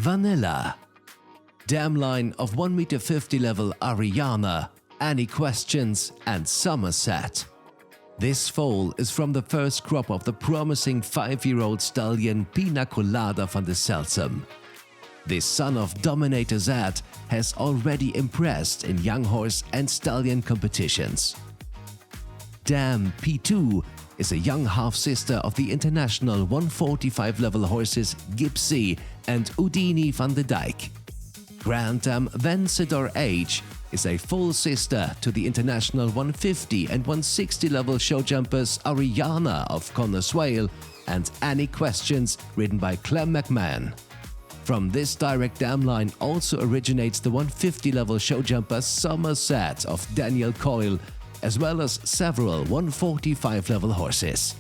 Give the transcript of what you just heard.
Vanilla. Dam line of 1,50 m level Ariana, Any Questions and Somerset. This foal is from the first crop of the promising 5-year-old stallion Pinacolada van Seldsum. This son of Dominator Z has already impressed in young horse and stallion competitions. Dam P2 is a young half-sister of the international 145 level horses Gipsy and Udini van de Dijk. Grand Dam Vencedor H is a full sister to the international 150 and 160 level show jumpers Ariana of Connerswale and Any Questions ridden by Clem McMahon. From this direct dam line also originates the 150 level show jumper Somerset of Daniel Coyle, as well as several 145 level horses.